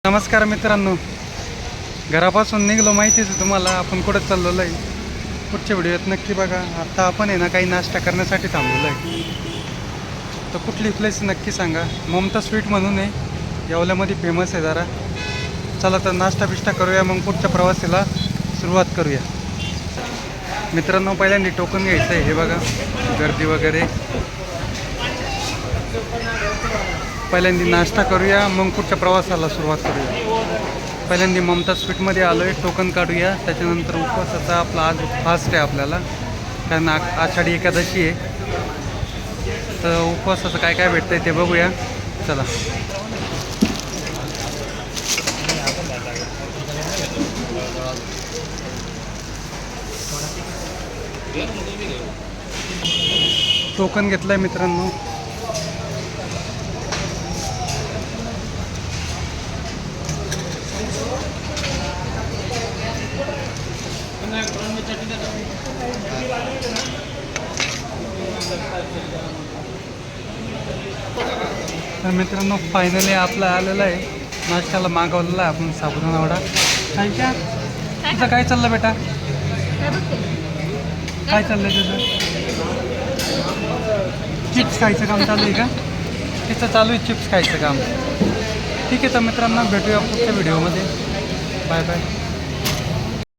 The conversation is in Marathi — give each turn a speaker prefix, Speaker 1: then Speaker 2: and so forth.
Speaker 1: नमस्कार मित्रांनो, घरापासून निघलो माहितीच आहे तुम्हाला आपण कुठं चाललेलो आहे. पुढच्या व्हिडिओत नक्की बघा. आता आपण आहे ना काही नाश्ता करण्यासाठी थांबलेलो आहे. तर कुठली प्लेस नक्की सांगा. ममता स्वीट म्हणून आहे, येवल्यामध्ये फेमस आहे जरा. चला तर नाश्ता बिष्टा करूया, मग पुढच्या प्रवासाला सुरुवात करूया. मित्रांनो, पहिल्यांदा टोकन घ्यायचं आहे. हे बघा गर्दी वगैरे. पहिल्यांदा नाश्ता करूया, मग पुढच्या प्रवासाला सुरुवात करूया. पहिल्यांदा ममता स्वीटमध्ये आलो आहे, टोकन काढूया. त्याच्यानंतर उपवासाचा आपला आज फास्ट आहे आपल्याला, कारण आषाढी एकादशी आहे. तर उपवासाचं काय काय भेटतं आहे ते बघूया. चला. टोकन घेतलं आहे मित्रांनो. तर मित्रांनो, फायनली आपला आलेला आहे. नाश्त्याला मागवलेला आहे आपण साबुदाणा वडा. काय क्या तुझं काय चाललं बेटा? काय चाललं तुझं? चिप्स खायचं काम चालू आहे का? तिचं चालू आहे चिप्स खायचं काम. ठीक आहे. तर मित्रांनो, भेटूया पुढच्या व्हिडिओमध्ये. Bye bye.